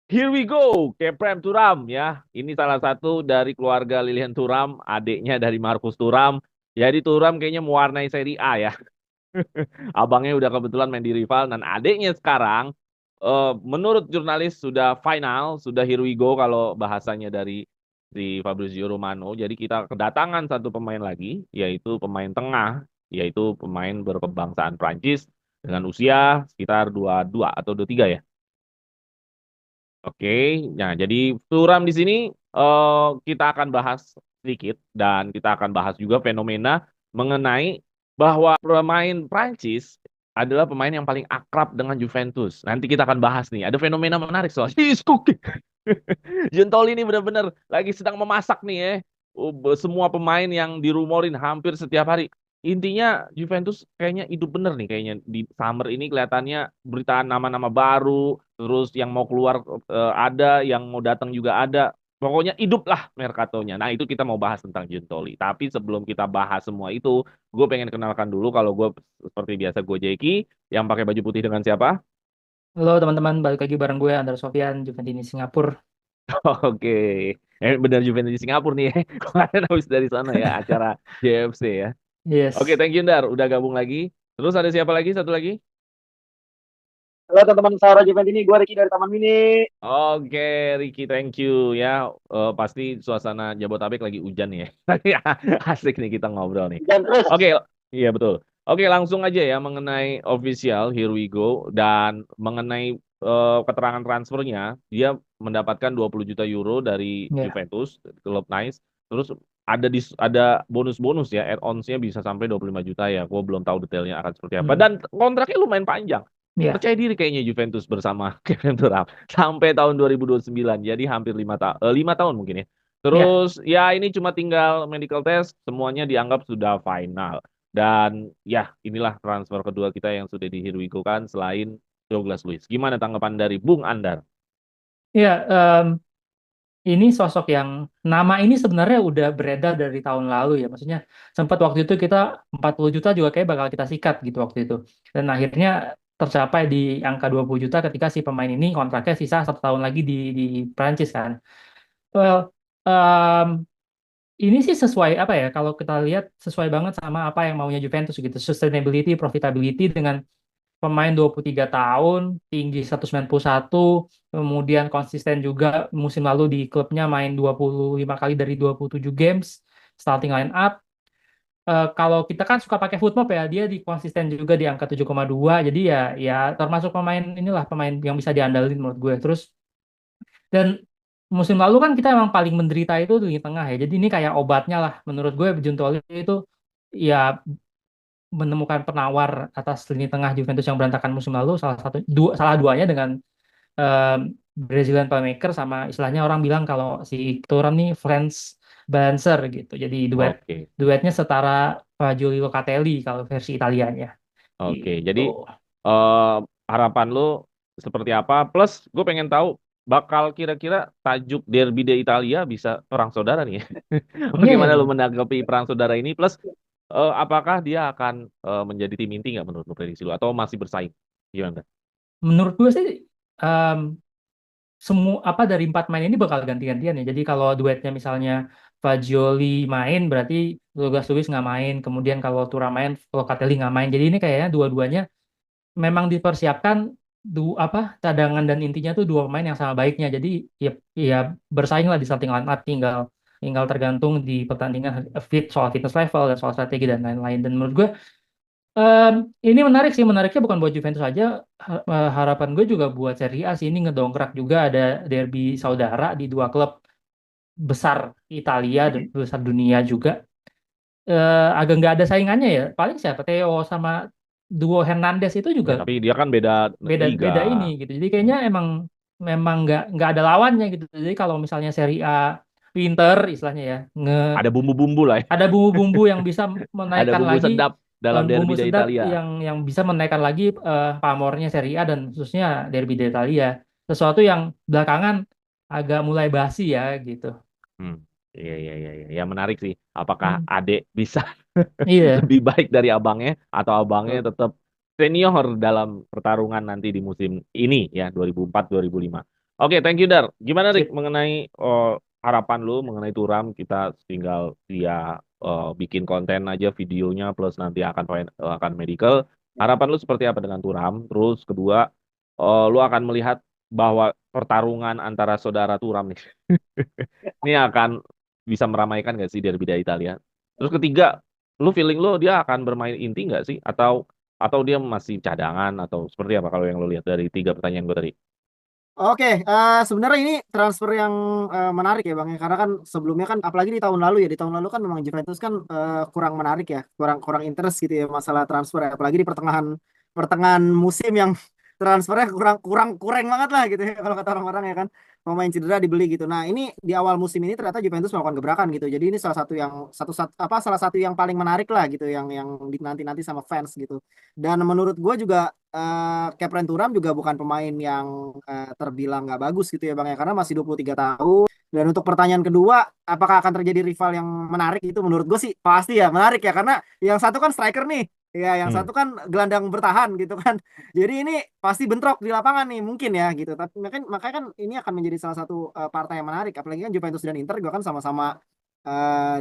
Here we go, Keprem Thuram ya. Ini salah satu dari keluarga Lilian Thuram, adiknya dari Marcus Thuram. Jadi Thuram kayaknya mewarnai Serie A ya. Abangnya udah kebetulan main di rival dan adiknya sekarang menurut jurnalis sudah final, sudah here we go kalau bahasanya dari di Fabrizio Romano. Jadi kita kedatangan satu pemain lagi, yaitu pemain tengah, yaitu pemain berkebangsaan Prancis dengan usia sekitar 22 atau 23 ya. Oke, nah jadi Thuram di sini kita akan bahas sedikit dan kita akan bahas juga fenomena mengenai bahwa pemain Prancis adalah pemain yang paling akrab dengan Juventus. Nanti kita akan bahas nih, ada fenomena menarik soal Skuki. Gentoli ini benar-benar lagi sedang memasak nih ya. Semua pemain yang dirumorin hampir setiap hari. Intinya Juventus kayaknya hidup bener nih kayaknya di summer ini kelihatannya berita nama-nama baru, terus yang mau keluar ada, yang mau datang juga ada. Pokoknya hidup lah Mercatonya. Nah itu kita mau bahas tentang Gentoli. Tapi sebelum kita bahas semua itu, gue pengen kenalkan dulu kalau gue seperti biasa gue Jeki yang pakai baju putih dengan siapa? Halo teman-teman, balik lagi bareng gue Andra Sofyan, Juventus Singapura. Oke, benar Juventus di Singapura nih ya. Kemarin habis dari sana ya acara JFC ya. Oke, Yes. thank you Ndar, udah gabung lagi. Terus ada siapa lagi? Satu lagi? Halo teman-teman Saudara Juventus ini, gue Ricky dari Taman Mini. Oke, Ricky, thank you ya. Pasti suasana Jabotabek lagi hujan nih ya. Asik nih kita ngobrol nih. Dan terus, Oke, iya betul. Oke, langsung aja ya mengenai official, here we go. Dan mengenai keterangan transfernya, dia mendapatkan 20 juta euro dari Ya. Juventus, klub Nice. Terus ada bonus-bonus ya, add-ons-nya bisa sampai 25 juta ya. Gue belum tahu detailnya akan seperti apa. Hmm. Dan kontraknya lumayan panjang. Ya. Percaya diri kayaknya Juventus bersama Kevin Turam sampai tahun 2029. Jadi hampir 5 tahun mungkin ya. Ya. Terus ya ini cuma tinggal medical test, semuanya dianggap sudah final. Dan ya inilah transfer kedua kita yang sudah dihirwikukan selain Douglas Luiz. Gimana tanggapan dari Bung Andar? Ya. Ini sosok yang nama ini sebenarnya udah beredar dari tahun lalu ya. Maksudnya sempat waktu itu kita 40 juta juga kayak bakal kita sikat gitu waktu itu. Dan akhirnya tercapai di angka 20 juta ketika si pemain ini kontraknya sisa 1 tahun lagi di Prancis kan. Well, um, ini sih sesuai apa ya? Kalau kita lihat sesuai banget sama apa yang maunya Juventus gitu. Sustainability, profitability dengan pemain 23 tahun, tinggi 191, kemudian konsisten juga musim lalu di klubnya main 25 kali dari 27 games, starting line up. Kalau kita kan suka pakai footmap ya, dia di konsisten juga di angka 7,2, jadi ya termasuk pemain inilah pemain yang bisa diandalin menurut gue. Terus dan musim lalu kan kita emang paling menderita itu di tengah ya. Jadi ini kayak obatnya lah menurut gue Giuntoli itu ya menemukan penawar atas lini tengah Juventus yang berantakan musim lalu salah duanya dengan em, Brazilian playmaker sama istilahnya orang bilang kalau si Thuram nih French Banser gitu. Jadi Oke, duetnya setara Giulio Locatelli kalau versi Italianya oke. gitu. Jadi eh, harapan lo seperti apa? Plus gue pengen tahu bakal kira-kira tajuk Derby de Italia bisa perang saudara nih ya. Iya Bagaimana lo iya. menanggapi perang saudara ini? Plus, apakah dia akan menjadi tim inti nggak menurut lo prediksi lo? Atau masih bersaing? Gimana? Menurut gue sih em, semua apa dari 4 main ini bakal ganti-gantian ya. Jadi kalau duetnya misalnya Fagioli main berarti Douglas Luiz nggak main. Kemudian kalau Thuram main, Locatelli nggak main. Jadi ini kayaknya dua-duanya memang dipersiapkan apa cadangan dan intinya tuh dua pemain yang sama baiknya. Jadi ya bersaing lah di starting line up tinggal tinggal tergantung di pertandingan soal fitness level dan soal strategi dan lain-lain. Dan menurut gue em, ini menarik sih, menariknya bukan buat Juventus aja, harapan gue juga buat Serie A sih ini ngedongkrak juga ada derby saudara di dua klub besar Italia dan besar dunia juga. Agak nggak ada saingannya ya. Paling siapa Theo sama duo Hernandez itu juga Ya, tapi dia kan beda beda liga. beda ini gitu. Jadi kayaknya emang memang nggak ada lawannya gitu. Jadi kalau misalnya Serie A Winter istilahnya ya, Ada bumbu-bumbu lah ya. ada bumbu-bumbu yang bisa Ada menaikkan bumbu lagi sedap dalam bumbu Derby de sedap Italia. yang bisa menaikkan lagi pamornya Serie A dan khususnya Derby d'Italia. Sesuatu yang belakangan agak mulai basi ya gitu. Hmm. Iya, iya, iya, iya. Ya menarik sih. Apakah Hmm. adek bisa Iya. lebih baik dari abangnya atau abangnya tetap senior dalam pertarungan nanti di musim ini ya 2004-2005. Oke, thank you Dar. Gimana Rick Sip. mengenai harapan lu mengenai Thuram? Kita tinggal dia bikin konten aja videonya plus nanti akan medical. Harapan lu seperti apa dengan Thuram? Terus kedua, lu akan melihat bahwa pertarungan antara saudara Thuram nih ini akan bisa meramaikan nggak sih derby dari Italia? Terus ketiga, lu feeling lu dia akan bermain inti nggak sih? Atau dia masih cadangan atau seperti apa kalau yang lu lihat dari tiga pertanyaan gue tadi? Oke, sebenarnya ini transfer yang menarik ya Bang ya, karena kan sebelumnya kan apalagi di tahun lalu ya, di tahun lalu kan memang Juventus kan kurang menarik ya, kurang kurang interest gitu ya masalah transfer ya, apalagi di pertengahan pertengahan musim yang transfernya kurang kurang kurang banget lah gitu ya kalau kata orang-orang ya kan, pemain cedera dibeli gitu. Nah ini di awal musim ini ternyata Juventus melakukan gebrakan gitu, jadi ini salah satu yang salah satu yang paling menarik lah gitu, yang dinanti-nanti sama fans gitu. Dan menurut gue juga Kepren Thuram juga bukan pemain yang terbilang nggak bagus gitu ya Bang ya, karena masih 23 tahun. Dan untuk pertanyaan kedua, apakah akan terjadi rival yang menarik, itu menurut gue sih pasti ya menarik ya, karena yang satu kan striker nih ya, yang Hmm. satu kan gelandang bertahan gitu kan. Jadi ini pasti bentrok di lapangan nih mungkin ya gitu. Tapi makanya kan ini akan menjadi salah satu partai yang menarik, apalagi kan Juventus dan Inter juga kan sama-sama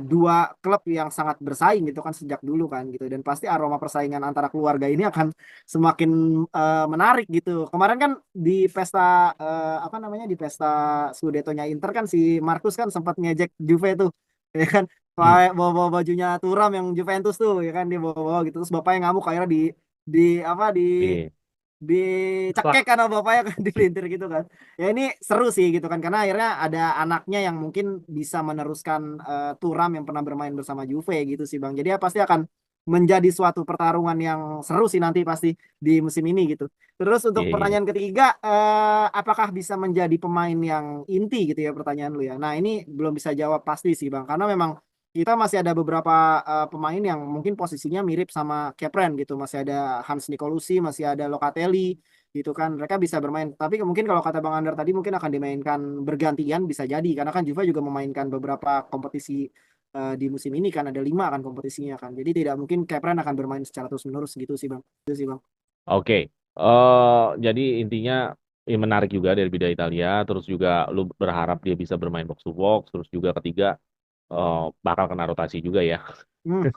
dua klub yang sangat bersaing gitu kan sejak dulu kan gitu, dan pasti aroma persaingan antara keluarga ini akan semakin menarik gitu. Kemarin kan di pesta apa namanya, di pesta Scudetto-nya Inter kan si Marcus kan sempat ngejek Juve tuh ya kan, Hmm. bawa bajunya Thuram yang Juventus tuh ya kan, dia bawa gitu, terus bapaknya ngamuk akhirnya di apa Iya. dicekek karena bapaknya kan dipelintir gitu kan. Ya ini seru sih gitu kan, karena akhirnya ada anaknya yang mungkin bisa meneruskan Thuram yang pernah bermain bersama Juve gitu sih Bang. Jadi ya pasti akan menjadi suatu pertarungan yang seru sih nanti pasti di musim ini gitu. Terus untuk Iya, iya. pertanyaan ketiga, apakah bisa menjadi pemain yang inti gitu ya pertanyaan lu ya. Nah ini belum bisa jawab pasti sih Bang, karena memang kita masih ada beberapa pemain yang mungkin posisinya mirip sama Kepren gitu. Masih ada Hans Nicolucci, masih ada Locatelli gitu kan. Mereka bisa bermain. Tapi mungkin kalau kata Bang Andar tadi mungkin akan dimainkan bergantian, bisa jadi. Karena kan Juve juga memainkan beberapa kompetisi di musim ini kan, ada 5 kan kompetisinya kan. Jadi tidak mungkin Kepren akan bermain secara terus-menerus gitu sih Bang. Itu sih Bang. Oke. Jadi intinya menarik juga dari Bida Italia. Terus juga lu berharap dia bisa bermain box to box. Terus juga ketiga bakal kena rotasi juga ya. Hmm,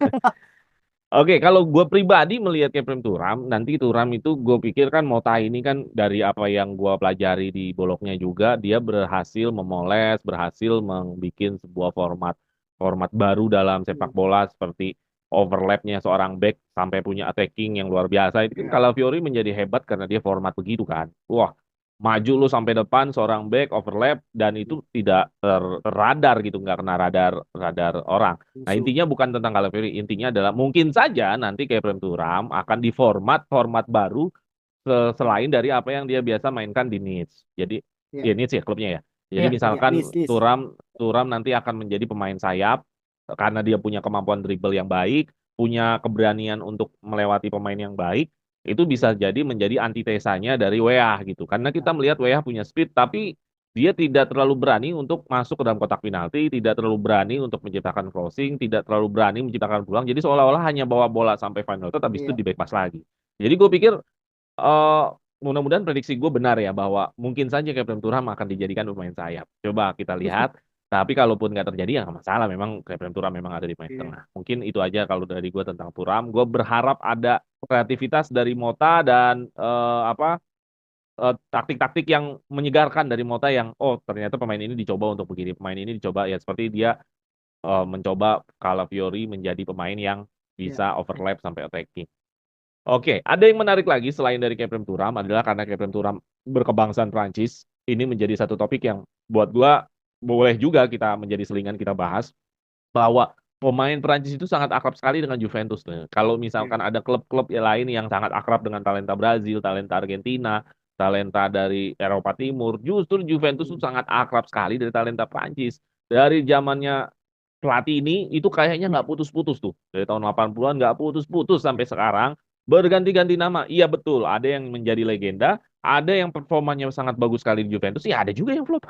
Oke, kalau gue pribadi melihat Kepren Turam, nanti Turam itu gue pikir kan Mota ini kan dari apa yang gue pelajari di Bologna juga, dia berhasil memoles, berhasil membuat sebuah format baru dalam sepak bola seperti overlapnya seorang back sampai punya attacking yang luar biasa. Itu kan ya, kalau Fiori menjadi hebat karena dia format begitu kan. Wah, maju lu sampai depan seorang back overlap dan itu tidak terradar gitu, nggak kena radar radar orang. Nah, musuh. intinya bukan tentang Calafiori, intinya adalah mungkin saja nanti kayak Prem Turam akan format baru selain dari apa yang dia biasa mainkan di Nice. Jadi Ya, ya Nice ya klubnya ya. Jadi Iya. ya, misalkan list. Turam nanti akan menjadi pemain sayap karena dia punya kemampuan dribble yang baik, punya keberanian untuk melewati pemain yang baik, itu bisa jadi menjadi antitesanya dari Weah gitu. Karena kita melihat Weah punya speed tapi dia tidak terlalu berani untuk masuk ke dalam kotak penalti, tidak terlalu berani untuk menciptakan crossing, tidak terlalu berani menciptakan peluang. Jadi seolah-olah hanya bawa bola sampai final third, habis itu Iya. di back pass lagi. Jadi gue pikir eh mudah-mudahan prediksi gue benar ya bahwa mungkin saja Kevin Turam akan dijadikan pemain sayap. Coba kita lihat. Tapi kalaupun nggak terjadi ya nggak masalah. Memang Kevin Turam memang ada di pemain Iya. tengah. Mungkin itu aja kalau dari gue tentang Turam. Gue berharap ada kreativitas dari Mota dan taktik-taktik yang menyegarkan dari Mota yang ternyata pemain ini dicoba untuk begini, pemain ini dicoba ya seperti dia mencoba Calafiori menjadi pemain yang Iya. bisa overlap sampai attacking. Oke, ada yang menarik lagi selain dari Kepren Turam adalah karena Kepren Turam berkebangsaan Prancis. Ini menjadi satu topik yang buat gua boleh juga kita menjadi selingan kita bahas bahwa pemain Prancis itu sangat akrab sekali dengan Juventus. Nih. Kalau Iya. misalkan ada klub-klub yang lain yang sangat akrab dengan talenta Brazil, talenta Argentina, talenta dari Eropa Timur, justru Juventus itu Hmm. sangat akrab sekali dari talenta Prancis. Dari zamannya Platini itu kayaknya nggak putus-putus tuh. Dari tahun 80-an nggak putus-putus sampai sekarang. Berganti-ganti nama. Iya betul, ada yang menjadi legenda, ada yang performanya sangat bagus sekali di Juventus, ya ada juga yang flop.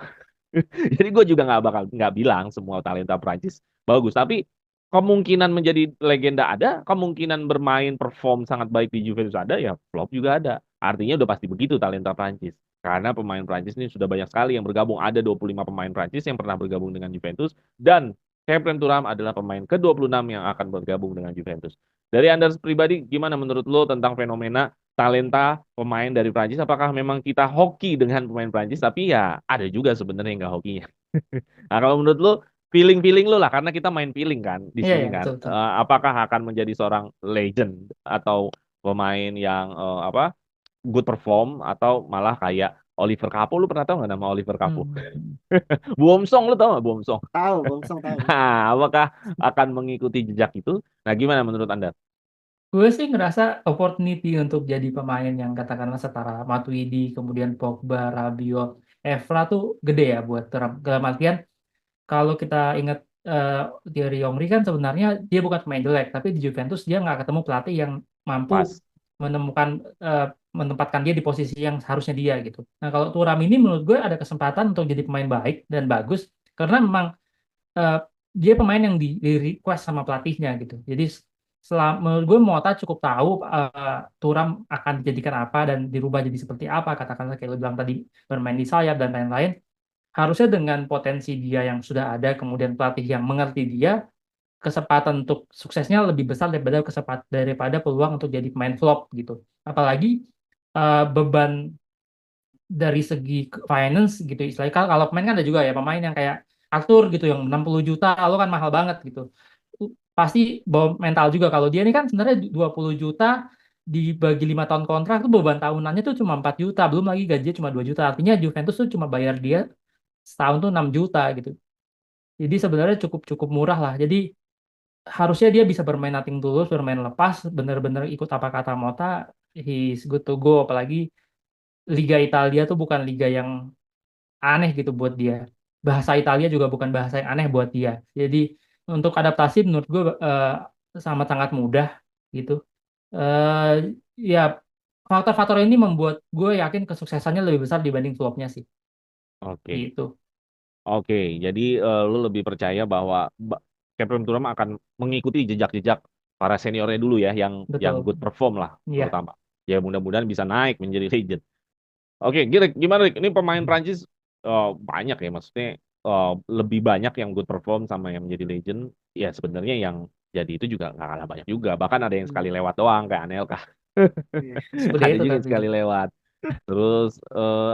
Jadi gue juga nggak bilang semua talenta Prancis bagus, tapi kemungkinan menjadi legenda ada, kemungkinan bermain perform sangat baik di Juventus ada, ya flop juga ada. Artinya udah pasti begitu talenta Prancis. Karena pemain Prancis ini sudah banyak sekali yang bergabung. Ada 25 pemain Prancis yang pernah bergabung dengan Juventus. Dan Kepren Thuram adalah pemain ke-26 yang akan bergabung dengan Juventus. Dari Anda pribadi, gimana menurut lo tentang fenomena talenta pemain dari Prancis? Apakah memang kita hoki dengan pemain Prancis? Tapi ya ada juga sebenarnya yang nggak hokinya. Nah, kalau menurut lo, feeling-feeling lo lah, karena kita main feeling kan di Iya, sini iya, kan. betul, betul. Apakah akan menjadi seorang legend atau pemain yang good perform atau malah kayak Oliver Kapo? Lu pernah tahu nggak nama Oliver Kapo? Hmm. Buomsong, lu tahu nggak Buomsong? Tahu, Bang Song tahu. Nah, apakah akan mengikuti jejak itu? Nah, gimana menurut Anda? Gue sih ngerasa opportunity untuk jadi pemain yang katakanlah setara Matuidi, kemudian Pogba, Rabiot, Evra tuh gede ya buat Thuram. Dalam artian kalau kita ingat eh, Thierry Henry kan sebenarnya dia bukan pemain jelek, tapi di Juventus dia nggak ketemu pelatih yang mampu Pas. menemukan eh, menempatkan dia di posisi yang seharusnya dia gitu. Nah kalau Thuram ini menurut gue ada kesempatan untuk jadi pemain baik dan bagus karena memang eh, dia pemain yang di request sama pelatihnya gitu. Jadi menurut gue Mota cukup tahu Thuram akan dijadikan apa dan dirubah jadi seperti apa. Katakanlah kayak lo bilang tadi bermain di sayap dan lain-lain. Harusnya dengan potensi dia yang sudah ada, kemudian pelatih yang mengerti dia, kesempatan untuk suksesnya lebih besar daripada peluang untuk jadi pemain flop gitu. Apalagi beban dari segi finance gitu istilahnya kalau pemain kan ada juga ya pemain yang kayak Arthur gitu yang 60 juta lo kan mahal banget gitu. Pasti bawa mental juga kalau dia ini kan sebenarnya 20 juta dibagi 5 tahun kontrak tuh beban tahunannya tuh cuma 4 juta belum lagi gajinya cuma 2 juta artinya Juventus tuh cuma bayar dia setahun tuh 6 juta gitu. Jadi sebenarnya cukup cukup murah lah. Jadi harusnya dia bisa bermain nothing tulus, bermain lepas, bener-bener ikut apa kata Mota, he's good to go. Apalagi Liga Italia tuh bukan liga yang aneh gitu buat dia. Bahasa Italia juga bukan bahasa yang aneh buat dia. Jadi untuk adaptasi menurut gue sangat-sangat mudah gitu. Eh ya faktor-faktor ini membuat gue yakin kesuksesannya lebih besar dibanding flopnya sih. Oke. Gitu. Oke, jadi lu lebih percaya bahwa Kepren Thuram akan mengikuti jejak-jejak para seniornya dulu ya, yang Betul. good perform lah Iya. terutama. Ya mudah-mudahan bisa naik menjadi legend. Oke, gimana Rick? Ini pemain Prancis banyak ya, maksudnya lebih banyak yang good perform sama yang menjadi legend. Ya sebenarnya yang jadi itu juga nggak kalah banyak juga. Bahkan ada yang sekali lewat doang kayak Anelka. Iya. Seperti Ada itu juga yang tapi. sekali lewat. Terus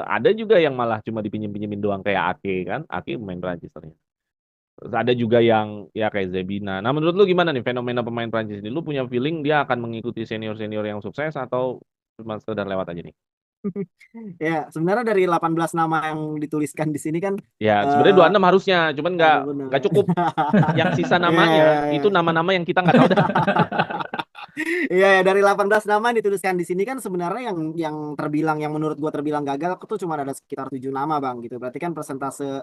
ada juga yang malah cuma dipinjem-pinjemin doang kayak Ake kan. Ake pemain Prancis ternyata. Terus ada juga yang ya kayak Zebina. Nah, menurut lu gimana nih fenomena pemain Prancis ini? Lu punya feeling dia akan mengikuti senior-senior yang sukses atau cuma sekedar lewat aja nih? Ya, sebenarnya dari 18 nama yang dituliskan di sini kan Ya, sebenarnya eh 26 harusnya, cuman nggak ada benar. cukup. Yang sisa Iya, namanya iya, itu iya. nama-nama yang kita nggak tahu dah. Iya, ya, dari 18 nama yang dituliskan di sini kan sebenarnya yang terbilang yang menurut gua terbilang gagal itu cuma ada sekitar 7 nama, Bang, gitu. Berarti kan persentase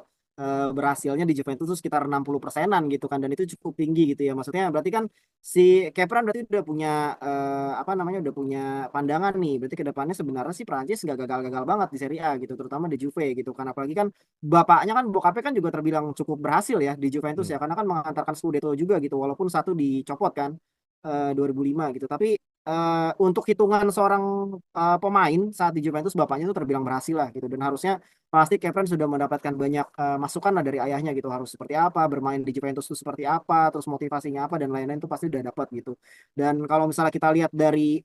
berhasilnya di Juventus itu sekitar 60%-an gitu kan dan itu cukup tinggi gitu ya. Maksudnya berarti kan si Kepran berarti udah punya apa namanya udah punya pandangan nih. Berarti ke depannya sebenarnya sih Prancis nggak gagal-gagal banget di Serie A gitu, terutama di Juve gitu kan. Apalagi kan bapaknya kan bokapnya kan juga terbilang cukup berhasil ya di Juventus Hmm. ya karena kan mengantarkan Scudetto juga gitu walaupun satu dicopot kan 2005 gitu. Tapi untuk hitungan seorang pemain saat di Juventus bapaknya itu terbilang berhasil lah gitu dan harusnya pasti Kevin sudah mendapatkan banyak masukan lah dari ayahnya gitu harus seperti apa bermain di Juventus itu seperti apa terus motivasinya apa dan lain-lain itu pasti udah dapat gitu dan kalau misalnya kita lihat dari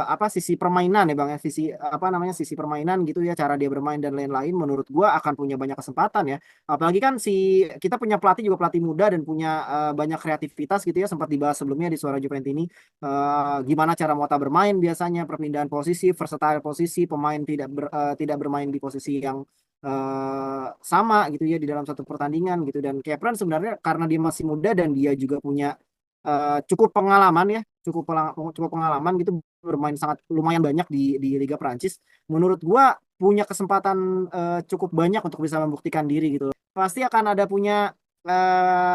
apa sisi permainan ya Bang ya sisi apa namanya sisi permainan gitu ya cara dia bermain dan lain-lain menurut gua akan punya banyak kesempatan ya apalagi kan si kita punya pelatih juga pelatih muda dan punya banyak kreativitas gitu ya sempat dibahas sebelumnya di Suara Juventini gimana cara Mota bermain biasanya perpindahan posisi versatile posisi pemain tidak bermain di posisi yang sama gitu ya di dalam satu pertandingan gitu dan Kepran sebenarnya karena dia masih muda dan dia juga punya cukup pengalaman ya cukup pengalaman gitu bermain sangat lumayan banyak di Liga Prancis menurut gua punya kesempatan cukup banyak untuk bisa membuktikan diri gitu pasti akan ada punya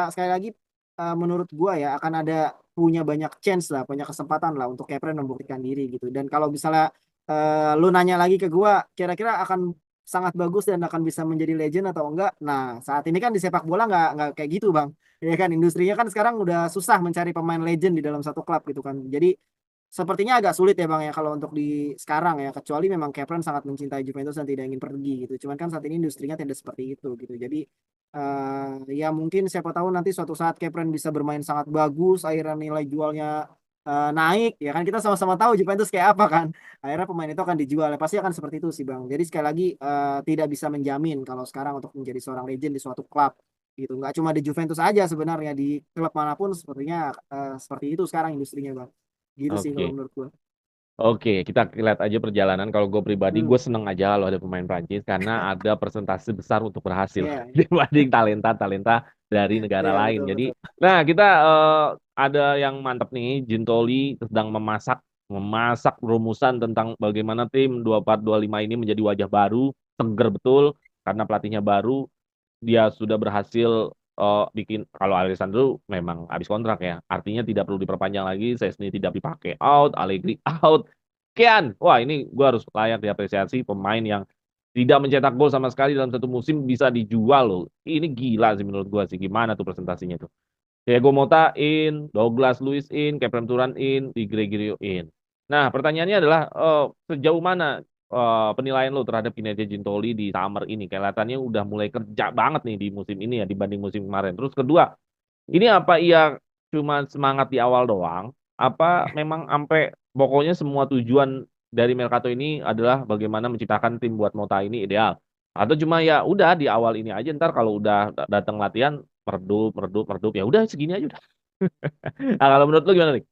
sekali lagi menurut gua ya akan ada punya banyak chance lah punya kesempatan lah untuk Kepren membuktikan diri gitu dan kalau misalnya lu nanya lagi ke gua kira-kira akan sangat bagus dan akan bisa menjadi legend atau enggak nah saat ini kan di sepak bola nggak kayak gitu bang ya kan industrinya kan sekarang udah susah mencari pemain legend di dalam satu klub gitu kan jadi sepertinya agak sulit ya Bang ya kalau untuk di sekarang ya, kecuali memang Kepren sangat mencintai Juventus dan tidak ingin pergi gitu. Cuman kan saat ini industrinya tidak seperti itu gitu. Jadi ya mungkin siapa tahu nanti suatu saat Kepren bisa bermain sangat bagus, akhirnya nilai jualnya naik ya kan, kita sama-sama tahu Juventus kayak apa kan. Akhirnya pemain itu akan dijual. Ya, pasti akan seperti itu sih Bang. Jadi sekali lagi tidak bisa menjamin kalau sekarang untuk menjadi seorang legend di suatu klub gitu. Nggak cuma di Juventus aja sebenarnya, di klub manapun sepertinya seperti itu sekarang industrinya Bang. Gitu sih kalau Oke. menurut gue. Oke, kita lihat aja perjalanan. Kalau gue pribadi, Hmm. gue seneng aja kalau ada pemain Prancis karena ada persentase besar untuk berhasil Iya, dibanding talenta-talenta dari negara iya lain. betul Jadi, betul. nah kita ada yang mantep nih. Gintoli sedang memasak rumusan tentang bagaimana tim 24-25 ini menjadi wajah baru, seger betul karena pelatihnya baru. Dia sudah berhasil bikin, kalau Alessandro memang habis kontrak ya, artinya tidak perlu diperpanjang lagi. Szczęsny tidak dipakai, out. Allegri out. Kian, wah ini gue harus layak diapresiasi, pemain yang tidak mencetak gol sama sekali dalam satu musim bisa dijual loh. Ini gila sih menurut gue sih. Gimana tuh presentasinya tuh? Thiago Motta in, Douglas Luiz in, Kepren Turan in, Di Gregorio in. Nah, pertanyaannya adalah sejauh mana penilaian lo terhadap kinerja Gintoli di summer ini? Kelihatannya udah mulai kerja banget nih di musim ini ya dibanding musim kemarin. Terus kedua, ini apa ia cuma semangat di awal doang? Apa memang sampai pokoknya semua tujuan dari Mercato ini adalah bagaimana menciptakan tim buat Mota ini ideal? Atau cuma ya udah di awal ini aja, ntar kalau udah datang latihan meredup meredup meredup ya udah segini aja udah. Nah, kalau menurut lu gimana nih?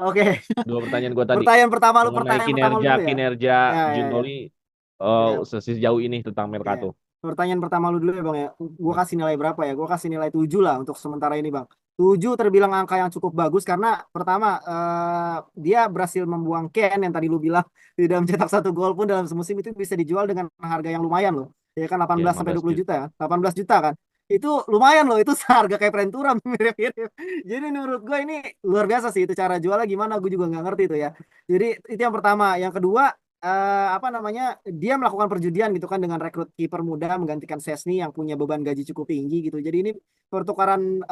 Oke. Dua pertanyaan gua tadi mengenai Pertanyaan pertama lu dulu ya. kinerja Ya, ya, ya. Gintoli Ya, sejauh ini tentang ya. Mercato. Pertanyaan pertama lu dulu ya Bang ya. Gue Hmm. kasih nilai berapa ya? Gue kasih nilai 7 lah untuk sementara ini Bang. 7 terbilang angka yang cukup bagus karena pertama dia berhasil membuang Ken yang tadi lu bilang tidak mencetak satu gol pun dalam semusim, itu bisa dijual dengan harga yang lumayan loh. Ya kan Ya 18 sampai 15 20 juta. juta ya. 18 juta kan. Itu lumayan loh, itu seharga kayak Prenturam mirip-mirip. Jadi menurut gue ini luar biasa sih, itu cara jualnya gimana gue juga nggak ngerti itu ya. Jadi itu yang pertama. Yang kedua, apa namanya, dia melakukan perjudian gitu kan dengan rekrut kiper muda menggantikan Szczęsny yang punya beban gaji cukup tinggi gitu. Jadi ini pertukaran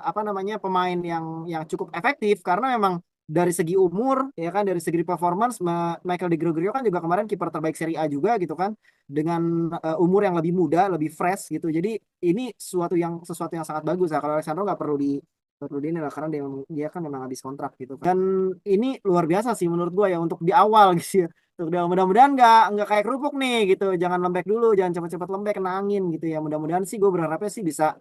apa namanya, pemain yang cukup efektif karena memang dari segi umur ya kan, dari segi performance, Michael Di Gregorio kan juga kemarin kiper terbaik Serie A juga gitu kan, dengan umur yang lebih muda, lebih fresh gitu. Jadi ini sesuatu yang sangat bagus ya. Kalau Alexandro nggak perlu di ini lah karena dia kan memang habis kontrak gitu. Dan ini luar biasa sih menurut gua ya untuk di awal gitu ya. Mudah-mudahan nggak kayak kerupuk nih gitu, jangan lembek dulu, jangan cepat-cepat lembek kena angin gitu ya. Mudah-mudahan sih gue berharapnya sih bisa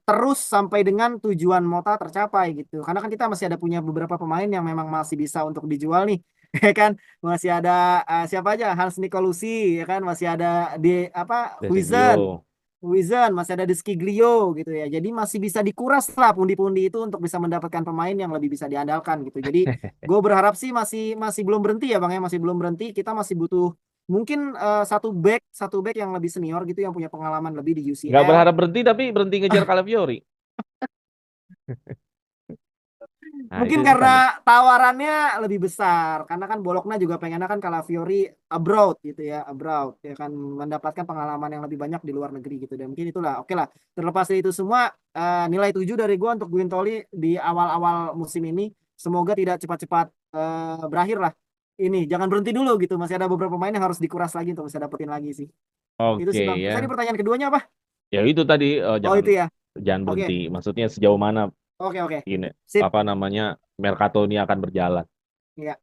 terus sampai dengan tujuan Mota tercapai gitu, karena kan kita masih ada punya beberapa pemain yang memang masih bisa untuk dijual nih. Ya kan, masih ada siapa aja, Hans Nicolucci ya kan, masih ada di apa, Desegio. Wizard, masih ada Deskiglio gitu ya. Jadi masih bisa dikuras lah pundi-pundi itu untuk bisa mendapatkan pemain yang lebih bisa diandalkan gitu. Jadi gue berharap sih masih masih belum berhenti ya Bang ya, masih belum berhenti. Kita masih butuh mungkin satu back yang lebih senior gitu, yang punya pengalaman lebih di Nggak UCL. berharap berhenti tapi berhenti ngejar Calafiori. Nah, itu Mungkin susah nih. karena tawarannya lebih besar, karena kan Bologna juga pengennya kan Calafiori abroad gitu ya, abroad ya kan, mendapatkan pengalaman yang lebih banyak di luar negeri gitu. Dan mungkin itulah, oke lah, terlepas dari itu semua, nilai 7 dari gua untuk Guintoli di awal-awal musim ini. Semoga tidak cepat-cepat berakhir lah ini, jangan berhenti dulu gitu, masih ada beberapa pemain yang harus dikuras lagi untuk bisa dapetin lagi sih. Itu Oke sih Bang. Terus tadi ya. pertanyaan keduanya apa? Ya itu tadi Oh jangan itu ya. jangan Oke, berhenti. Maksudnya sejauh mana oke, ini sip apa namanya Mercato ini akan berjalan. ya.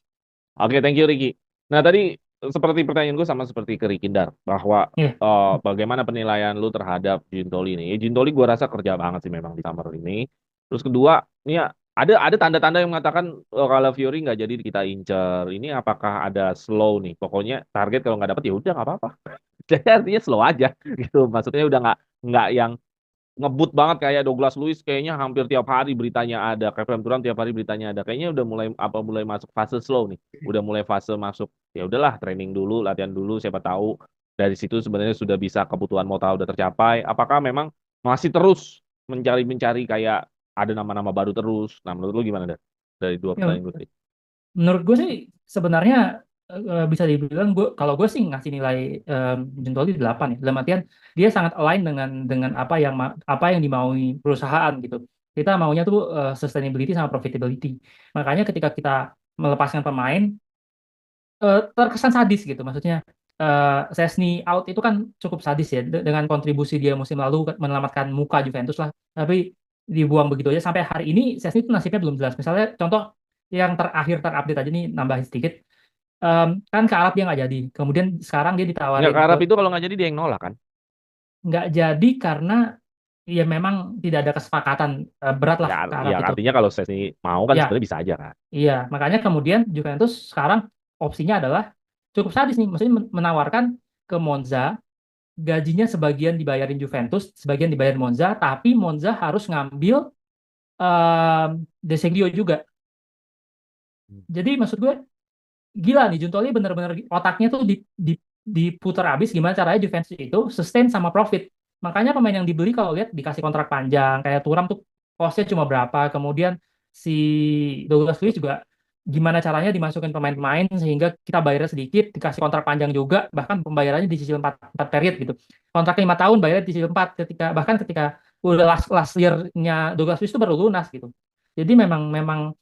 Oke, thank you Ricky. Nah, tadi seperti pertanyaan gue sama seperti ke Ricky Dar, bahwa Iya. bagaimana penilaian lu terhadap Gintoli ini. Gintoli gue rasa kerja banget sih memang di summer ini. Terus kedua, ini ya, ada tanda-tanda yang mengatakan kalau Fiori nggak jadi kita incer. Ini apakah ada slow nih? Pokoknya target kalau nggak dapet ya udah nggak apa-apa. Jadi artinya slow aja gitu. Maksudnya udah nggak yang ngebut banget kayak Douglas Luiz, kayaknya hampir tiap hari beritanya ada, Kevin Durant tiap hari beritanya ada. Kayaknya udah mulai masuk fase slow nih. Udah mulai fase masuk, ya udahlah, training dulu, latihan dulu, siapa tahu dari situ sebenarnya sudah bisa kebutuhan Mota udah tercapai. Apakah memang masih terus mencari kayak ada nama-nama baru terus? Nah, menurut lu gimana dari dua Ya, pertanyaan gue tadi? menurut gue sih sebenarnya bisa dibilang, kalau gue sih ngasih nilai Gintoli 8 ya. Dalam artian dia sangat align dengan apa yang dimaui perusahaan gitu. Kita maunya tuh sustainability sama profitability. Makanya ketika kita melepaskan pemain terkesan sadis gitu. Maksudnya Szczęsny out itu kan cukup sadis ya dengan kontribusi dia musim lalu menyelamatkan muka Juventus lah. Tapi dibuang begitu aja sampai hari ini Szczęsny itu nasibnya belum jelas. Misalnya contoh yang terakhir terupdate aja nih nambahin sedikit. Kan ke Arab dia nggak jadi. Kemudian sekarang dia Nggak, ditawarin ke ke Arab itu kalau nggak jadi dia yang nolak kan? nggak jadi karena ya memang tidak ada kesepakatan berat lah Ya, ke Arab ya itu. artinya kalau Szczęsny mau kan Ya, sebenarnya bisa aja kan. iya. Makanya kemudian Juventus sekarang opsinya adalah cukup sadis nih. Maksudnya menawarkan ke Monza gajinya sebagian dibayarin Juventus, sebagian dibayar Monza, tapi Monza harus ngambil De Seglio juga. Jadi maksud gue gila nih Giuntoli bener-bener otaknya tuh diputar habis gimana caranya Juventus itu sustain sama profit. Makanya pemain yang dibeli kalau lihat dikasih kontrak panjang kayak Thuram tuh costnya cuma berapa. Kemudian si Douglas Luiz juga gimana caranya dimasukin pemain-pemain sehingga kita bayarnya sedikit, dikasih kontrak panjang juga, bahkan pembayarannya dicicil 4 period gitu. Kontrak 5 tahun bayarnya dicicil 4 ketika udah last year-nya Douglas Luiz itu baru lunas gitu. Jadi memang memang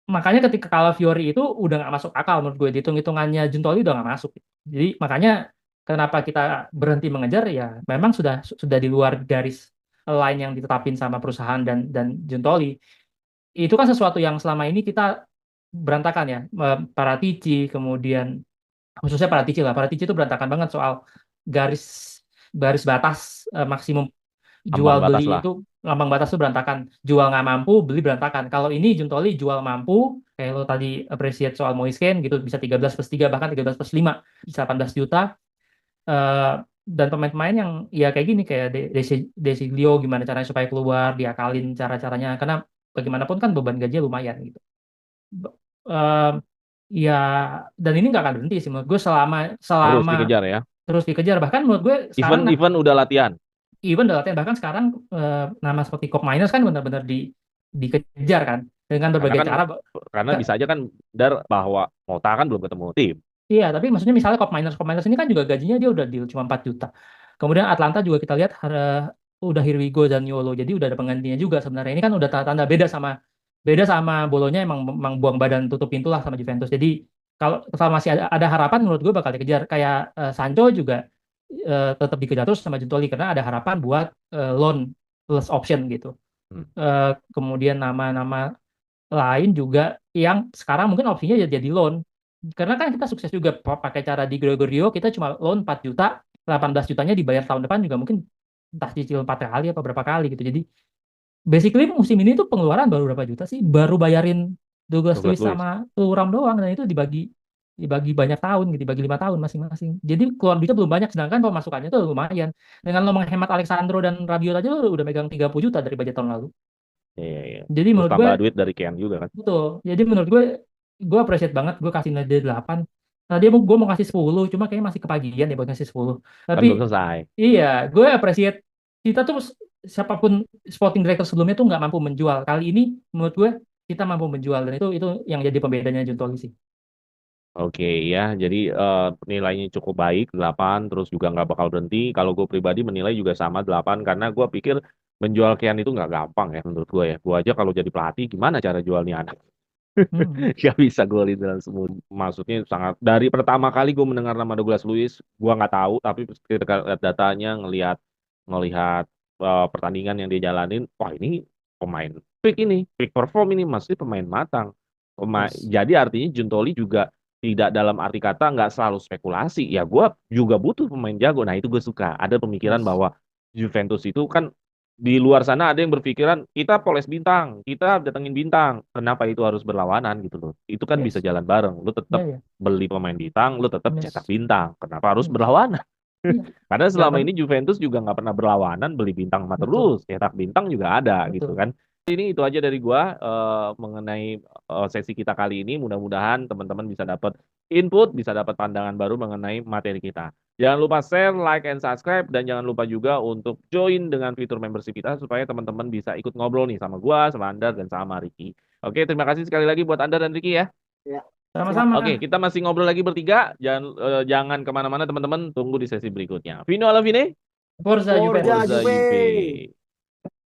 makanya ketika Calafiori itu udah nggak masuk akal menurut gue, hitung-hitungannya Juntoli udah nggak masuk. Jadi makanya kenapa kita berhenti mengejar ya memang sudah di luar garis line yang ditetapin sama perusahaan dan Juntoli. Itu kan sesuatu yang selama ini kita berantakan ya. Paratici kemudian khususnya Paratici lah. Paratici itu berantakan banget soal garis garis batas maksimum Ambang jual beli batas lah. itu, lambang batas itu berantakan, jual nggak mampu beli berantakan. Kalau ini Juntoli jual mampu, kayak lo tadi appreciate soal Moisken gitu, bisa 13+3 bahkan 13+5 bisa 18 juta. Eh, dan pemain-pemain yang ya kayak gini kayak Desiglio gimana caranya supaya keluar, diakalin cara-caranya karena bagaimanapun kan beban gajinya lumayan gitu. Eh, ya dan ini nggak akan berhenti sih menurut gue selama Terus selama dikejar ya. terus dikejar. Bahkan menurut gue sekarang Even udah latihan. even udah latihan, bahkan sekarang nama seperti Cop Miners kan benar-benar dikejar kan dengan Karena berbagai kan cara. bisa aja kan Dar bahwa Mota kan belum ketemu tim. Iya, tapi maksudnya misalnya Cop Miners ini kan juga gajinya dia udah deal cuma 4 juta. Kemudian Atlanta juga kita lihat udah Here We Go dan Yolo, jadi udah ada penggantinya juga sebenarnya. Ini kan udah tanda-tanda beda sama Bolonya, emang buang badan tutup pintu lah sama Juventus. Jadi kalau masih ada harapan menurut gue bakal dikejar. Kayak Sancho juga tetap dikejar terus sama Juntoli karena ada harapan buat loan plus option gitu. Hmm. Kemudian nama-nama lain juga yang sekarang mungkin opsinya jadi loan. Karena kan kita sukses juga pakai cara di Gregorio, kita cuma loan 4 juta, 18 jutanya dibayar tahun depan juga mungkin entah cicil 4 kali apa berapa kali gitu. Jadi basically musim ini tuh pengeluaran baru berapa juta sih? Baru bayarin Douglas Douglas Luiz Luiz. sama Thuram doang dan itu dibagi banyak tahun gitu, dibagi 5 tahun masing-masing. Jadi keluar duitnya belum banyak sedangkan pemasukannya tuh lumayan. Dengan lo menghemat Alexandro dan Rabiot aja lo udah megang 30 juta dari budget tahun lalu. Iya, iya. Jadi Terus menurut gue tambah duit dari Ken juga kan. betul. Jadi menurut gue appreciate banget gue kasih nilai 8. Tadi gue mau kasih 10, cuma kayaknya masih kebagian ya buat kasih 10. Kan Tapi belum selesai. iya, gue appreciate kita tuh siapapun sporting director sebelumnya tuh nggak mampu menjual. Kali ini menurut gue kita mampu menjual dan itu yang jadi pembedanya Juntoli sih. Oke ya, jadi nilainya cukup baik 8, terus juga nggak bakal berhenti. Kalau gue pribadi menilai juga sama 8 karena gue pikir menjual Kian itu nggak gampang ya menurut gue ya. Gue aja kalau jadi pelatih gimana cara jualnya anak? Gak bisa gue dalam semua. Maksudnya sangat dari pertama kali gue mendengar nama Douglas Luiz, gue nggak tahu tapi ketika lihat datanya ngelihat pertandingan yang dia jalanin, wah ini pemain peak perform ini masih pemain matang. Yes. Jadi artinya Juntoli juga tidak dalam arti kata nggak selalu spekulasi. Ya gue juga butuh pemain jago. Nah itu gue suka. Ada pemikiran Yes. bahwa Juventus itu kan di luar sana ada yang berpikiran kita poles bintang, kita datengin bintang. Kenapa itu harus berlawanan gitu loh? Itu kan bisa Yes. jalan bareng. Lu tetap Ya, ya. beli pemain bintang, lu tetap Yes. cetak bintang. Kenapa harus Yes. berlawanan? Iya. Karena Nggak selama pen- ini Juventus juga nggak pernah berlawanan, beli bintang sama Betul. terus, cetak bintang juga ada gitu Betul. kan. Ini itu aja dari gua mengenai sesi kita kali ini. Mudah-mudahan teman-teman bisa dapat input, bisa dapat pandangan baru mengenai materi kita. Jangan lupa share, like, and subscribe, dan jangan lupa juga untuk join dengan fitur membership kita supaya teman-teman bisa ikut ngobrol nih sama gua, sama Andar, dan sama Ricky. Oke, terima kasih sekali lagi buat Andar dan Ricky ya. Ya, siap. Sama-sama. Oke, kita masih ngobrol lagi bertiga. Jangan kemana-mana teman-teman. Tunggu di sesi berikutnya. Vino alla fine. Forza Forza Juventus. Forza Juve. Juve.